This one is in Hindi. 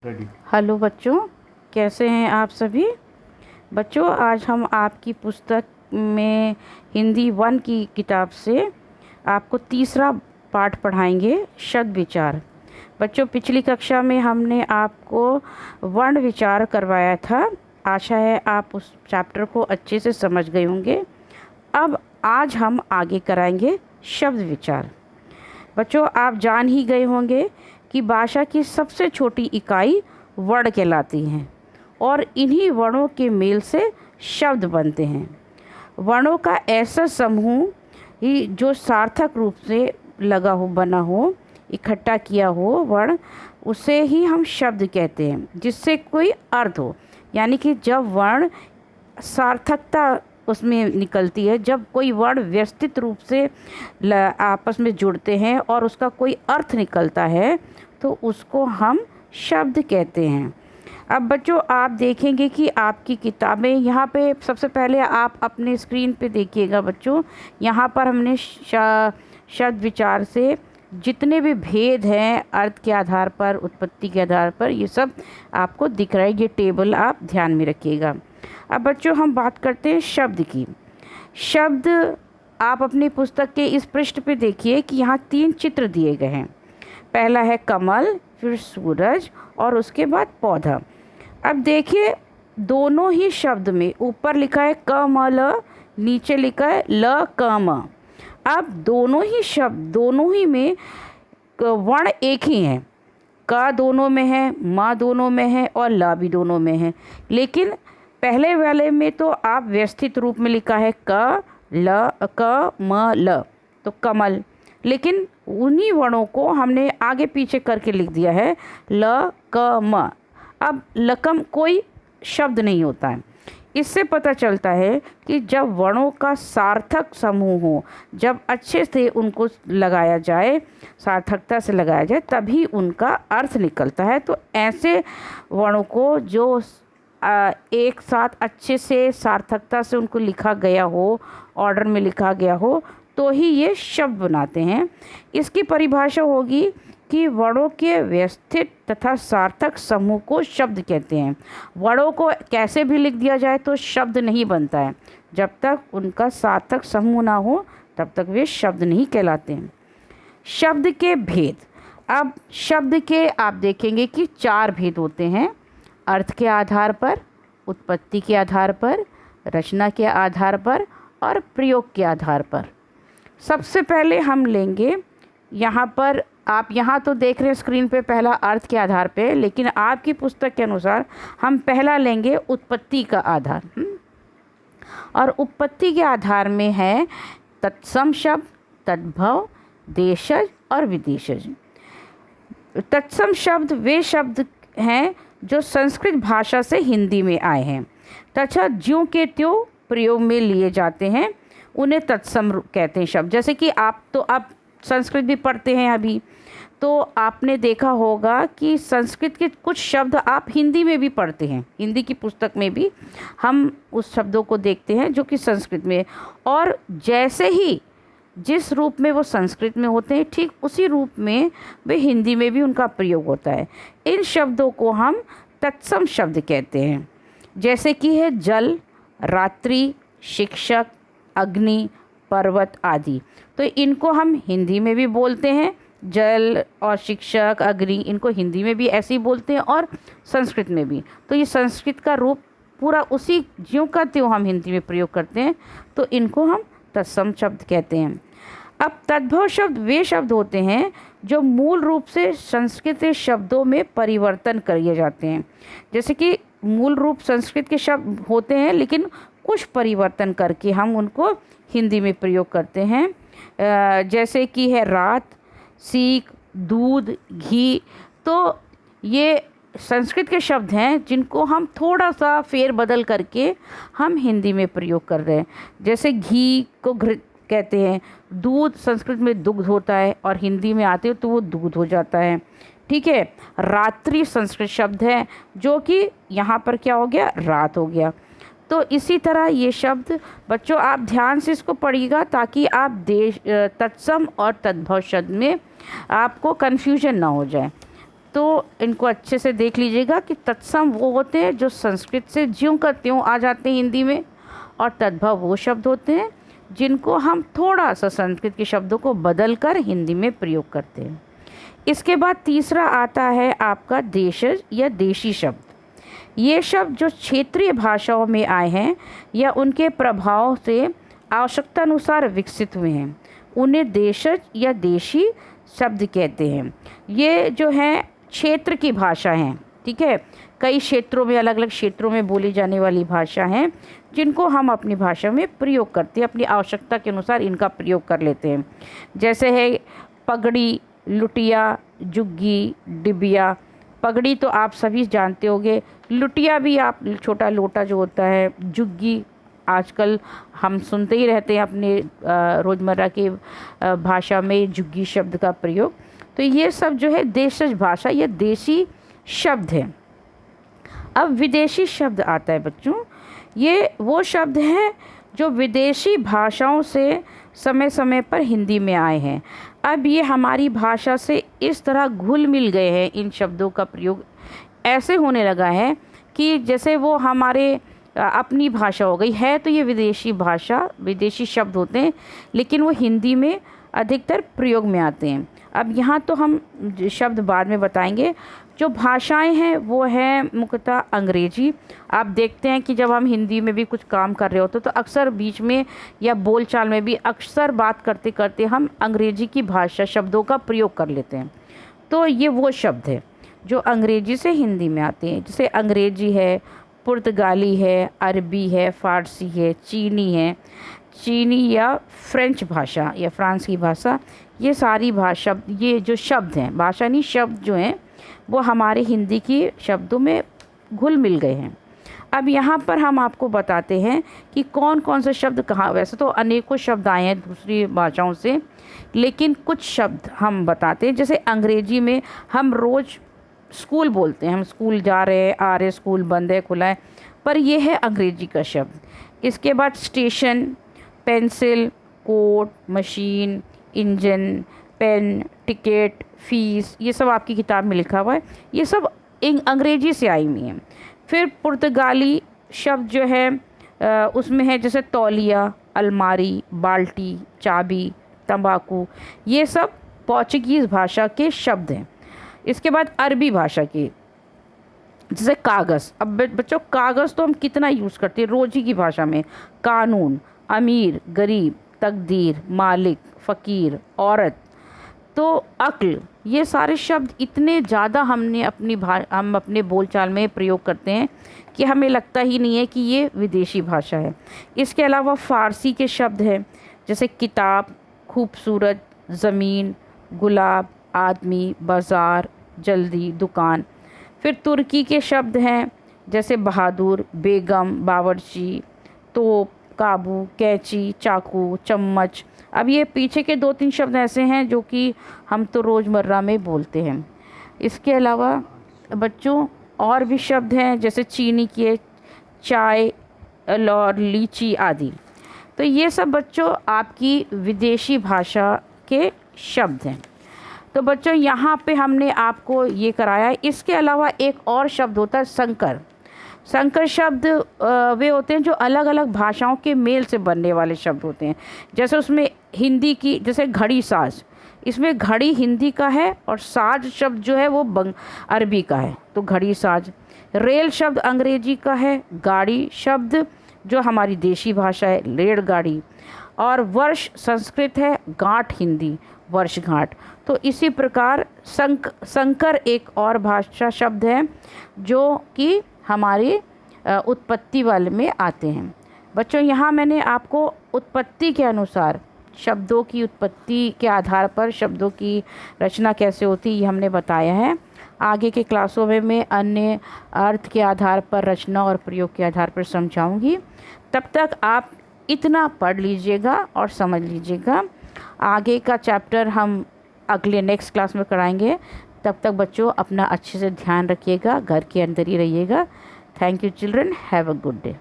रेडी। हेलो बच्चों, कैसे हैं आप सभी। बच्चों, आज हम आपकी पुस्तक में हिंदी 1 की किताब से आपको तीसरा पाठ पढ़ाएंगे, शब्द विचार। बच्चों, पिछली कक्षा में हमने आपको वर्ण विचार करवाया था। आशा है आप उस चैप्टर को अच्छे से समझ गए होंगे। अब आज हम आगे कराएंगे शब्द विचार। बच्चों, आप जान ही गए होंगे कि भाषा की सबसे छोटी इकाई वर्ण कहलाती हैं और इन्हीं वर्णों के मेल से शब्द बनते हैं। वर्णों का ऐसा समूह ही जो सार्थक रूप से लगा हो, बना हो, इकट्ठा किया हो वर्ण, उसे ही हम शब्द कहते हैं, जिससे कोई अर्थ हो। यानी कि जब वर्ण सार्थकता उसमें निकलती है, जब कोई वर्ण व्यवस्थित रूप से आपस में जुड़ते हैं और उसका कोई अर्थ निकलता है, तो उसको हम शब्द कहते हैं। अब बच्चों, आप देखेंगे कि आपकी किताबें यहाँ पे सबसे पहले आप अपने स्क्रीन पे देखिएगा। बच्चों, यहाँ पर हमने शब्द विचार से जितने भी भेद हैं अर्थ के आधार पर, उत्पत्ति के आधार पर, ये सब आपको दिख रहा है। ये टेबल आप ध्यान में रखिएगा। अब बच्चों, हम बात करते हैं शब्द की। शब्द आप अपनी पुस्तक के इस पृष्ठ पे देखिए कि यहाँ 3 चित्र दिए गए हैं। पहला है कमल, फिर सूरज और उसके बाद पौधा। अब देखिए, दोनों ही शब्द में ऊपर लिखा है कमल, नीचे लिखा है ल कम। अब दोनों ही शब्द, दोनों ही में वर्ण एक ही हैं। क दोनों में है, म दोनों में है और ल भी दोनों में है। लेकिन पहले वाले में तो आप व्यवस्थित रूप में लिखा है क म ल, तो कमल। लेकिन उन्हीं वर्णों को हमने आगे पीछे करके लिख दिया है ल क म। अब लकम कोई शब्द नहीं होता है। इससे पता चलता है कि जब वर्णों का सार्थक समूह हो, जब अच्छे से उनको लगाया जाए, सार्थकता से लगाया जाए, तभी उनका अर्थ निकलता है। तो ऐसे वर्णों को जो एक साथ अच्छे से सार्थकता से उनको लिखा गया हो, ऑर्डर में लिखा गया हो, तो ही ये शब्द बनाते हैं। इसकी परिभाषा होगी कि वर्णों के व्यवस्थित तथा सार्थक समूह को शब्द कहते हैं। वर्णों को कैसे भी लिख दिया जाए तो शब्द नहीं बनता है। जब तक उनका सार्थक समूह ना हो, तब तक वे शब्द नहीं कहलाते हैं। शब्द के भेद। अब शब्द के आप देखेंगे कि 4 भेद होते हैं: अर्थ के आधार पर, उत्पत्ति के आधार पर, रचना के आधार पर और प्रयोग के आधार पर। सबसे पहले हम लेंगे यहाँ पर, आप यहाँ तो देख रहे हैं स्क्रीन पे पहला अर्थ के आधार पे, लेकिन आपकी पुस्तक के अनुसार हम पहला लेंगे उत्पत्ति का आधार। और उत्पत्ति के आधार में है तत्सम शब्द, तद्भव, देशज और विदेशज। तत्सम शब्द वे शब्द हैं जो संस्कृत भाषा से हिंदी में आए हैं तथा ज्यों के त्यों प्रयोग में लिए जाते हैं, उन्हें तत्सम कहते हैं शब्द। जैसे कि आप संस्कृत भी पढ़ते हैं अभी, तो आपने देखा होगा कि संस्कृत के कुछ शब्द आप हिंदी में भी पढ़ते हैं। हिंदी की पुस्तक में भी हम उस शब्दों को देखते हैं जो कि संस्कृत में, और जैसे ही जिस रूप में वो संस्कृत में होते हैं, ठीक उसी रूप में वे हिंदी में भी उनका प्रयोग होता है। इन शब्दों को हम तत्सम शब्द कहते हैं। जैसे कि है जल, रात्रि, शिक्षक, अग्नि, पर्वत आदि। तो इनको हम हिंदी में भी बोलते हैं, जल और शिक्षक, अग्नि, इनको हिंदी में भी ऐसे ही बोलते हैं और संस्कृत में भी। तो ये संस्कृत का रूप पूरा उसी ज्यों का त्यों हम हिंदी में प्रयोग करते हैं, तो इनको हम तत्सम शब्द कहते हैं। अब तद्भव शब्द वे शब्द होते हैं जो मूल रूप से संस्कृत शब्दों में परिवर्तन किए जाते हैं। जैसे कि मूल रूप संस्कृत के शब्द होते हैं, लेकिन कुछ परिवर्तन करके हम उनको हिंदी में प्रयोग करते हैं। जैसे कि है रात, सीख, दूध, घी। तो ये संस्कृत के शब्द हैं जिनको हम थोड़ा सा फेर बदल करके हम हिंदी में प्रयोग कर रहे हैं। जैसे घी को घृत कहते हैं, दूध संस्कृत में दुग्ध होता है और हिंदी में आते हो तो वो दूध हो जाता है। ठीक है। रात्रि संस्कृत शब्द है जो कि यहाँ पर क्या हो गया, रात हो गया। तो इसी तरह ये शब्द बच्चों आप ध्यान से इसको पढ़िएगा, ताकि आप तत्सम और तद्भव शब्द में आपको कन्फ्यूजन ना हो जाए। तो इनको अच्छे से देख लीजिएगा कि तत्सम वो होते हैं जो संस्कृत से ज्यों का त्यों आ जाते हैं हिंदी में, और तद्भव वो शब्द होते हैं जिनको हम थोड़ा सा संस्कृत के शब्दों को बदल कर हिंदी में प्रयोग करते हैं। इसके बाद तीसरा आता है आपका देशज या देशी शब्द। ये शब्द जो क्षेत्रीय भाषाओं में आए हैं या उनके प्रभाव से आवश्यकता अनुसार विकसित हुए हैं, उन्हें देशज या देशी शब्द कहते हैं। ये जो है क्षेत्र की भाषा हैं, ठीक है, कई क्षेत्रों में, अलग अलग क्षेत्रों में बोली जाने वाली भाषा हैं जिनको हम अपनी भाषा में प्रयोग करते हैं, अपनी आवश्यकता के अनुसार इनका प्रयोग कर लेते हैं। जैसे है पगड़ी, लुटिया, जुग्गी, डिबिया। पगड़ी तो आप सभी जानते होंगे, लुटिया भी आप छोटा लोटा जो होता है, जुग्गी आजकल हम सुनते ही रहते हैं अपने रोज़मर्रा की भाषा में जुग्गी शब्द का प्रयोग। तो ये सब जो है देशज भाषा या देशी शब्द है। अब विदेशी शब्द आता है बच्चों। ये वो शब्द हैं जो विदेशी भाषाओं से समय समय पर हिंदी में आए हैं। अब ये हमारी भाषा से इस तरह घुल मिल गए हैं, इन शब्दों का प्रयोग ऐसे होने लगा है कि जैसे वो हमारे अपनी भाषा हो गई है। तो ये विदेशी भाषा, विदेशी शब्द होते हैं, लेकिन वो हिंदी में अधिकतर प्रयोग में आते हैं। अब यहाँ तो हम शब्द बाद में बताएंगे। जो भाषाएं हैं वो है मुख्यतः अंग्रेजी। आप देखते हैं कि जब हम हिंदी में भी कुछ काम कर रहे होते तो अक्सर बीच में या बोलचाल में भी अक्सर बात करते करते हम अंग्रेजी की भाषा शब्दों का प्रयोग कर लेते हैं। तो ये वो शब्द है जो अंग्रेजी से हिंदी में आते हैं। जैसे अंग्रेजी है, पुर्तगाली है, अरबी है, फ़ारसी है, चीनी है, चीनी या फ्रेंच भाषा या फ्रांस की भाषा, ये सारी भाषा, ये जो शब्द हैं, भाषा नहीं शब्द जो हैं, वो हमारे हिंदी की शब्दों में घुल मिल गए हैं। अब यहाँ पर हम आपको बताते हैं कि कौन कौन से शब्द कहाँ। वैसे तो अनेकों शब्द आए हैं दूसरी भाषाओं से, लेकिन कुछ शब्द हम बताते हैं। जैसे अंग्रेजी में हम रोज़ स्कूल बोलते हैं, हम स्कूल जा रहे हैं, आ रहे, स्कूल बंद है, खुला है, पर यह है अंग्रेजी का शब्द। इसके बाद station, pencil, coat, machine, engine, pen, ticket, fees, ये सब आपकी किताब में लिखा हुआ है, ये सब अंग्रेजी से आई हुई हैं। फिर पुर्तगाली शब्द जो है उसमें है जैसे तौलिया, अलमारी, बाल्टी, चाबी, तंबाकू, ये सब पोर्चुगीज़ भाषा के शब्द हैं। इसके बाद अरबी भाषा के जैसे कागज़। अब बच्चों कागज़ तो हम कितना यूज़ करते हैं रोज़ी की भाषा में। कानून, अमीर, गरीब, तकदीर, मालिक, फ़कीर, औरत, तो अक्ल, ये सारे शब्द इतने ज़्यादा हम अपने बोलचाल में प्रयोग करते हैं कि हमें लगता ही नहीं है कि ये विदेशी भाषा है। इसके अलावा फ़ारसी के शब्द हैं जैसे किताब, खूबसूरत, ज़मीन, गुलाब, आदमी, बाज़ार, जल्दी, दुकान। फिर तुर्की के शब्द हैं जैसे बहादुर, बेगम, बावर्ची, तोप, काबू, कैंची, चाकू, चम्मच। अब ये पीछे के 2-3 शब्द ऐसे हैं जो कि हम तो रोज़मर्रा में बोलते हैं। इसके अलावा बच्चों और भी शब्द हैं जैसे चीनी के, चाय और लीची आदि। तो ये सब बच्चों आपकी विदेशी भाषा के शब्द हैं। तो बच्चों यहाँ पे हमने आपको ये कराया। इसके अलावा एक और शब्द होता है संकर। संकर शब्द वे होते हैं जो अलग अलग भाषाओं के मेल से बनने वाले शब्द होते हैं। जैसे उसमें हिंदी की, जैसे घड़ी साज, इसमें घड़ी हिंदी का है और साज शब्द जो है वो अरबी का है, तो घड़ी साज। रेल शब्द अंग्रेजी का है, गाड़ी शब्द जो हमारी देशी भाषा है, रेलगाड़ी, और वर्ष संस्कृत है, गांठ हिंदी, वर्षगांठ। तो इसी प्रकार संकर एक और भाषा शब्द है जो कि हमारी उत्पत्ति वाले में आते हैं। बच्चों यहाँ मैंने आपको उत्पत्ति के अनुसार, शब्दों की उत्पत्ति के आधार पर शब्दों की रचना कैसे होती है ये हमने बताया है। आगे के क्लासों में मैं अन्य अर्थ के आधार पर, रचना और प्रयोग के आधार पर समझाऊंगी। तब तक आप इतना पढ़ लीजिएगा और समझ लीजिएगा। आगे का चैप्टर हम अगले नेक्स्ट क्लास में कराएंगे। तब तक बच्चों अपना अच्छे से ध्यान रखिएगा, घर के अंदर ही रहिएगा। Thank you children, have a good day.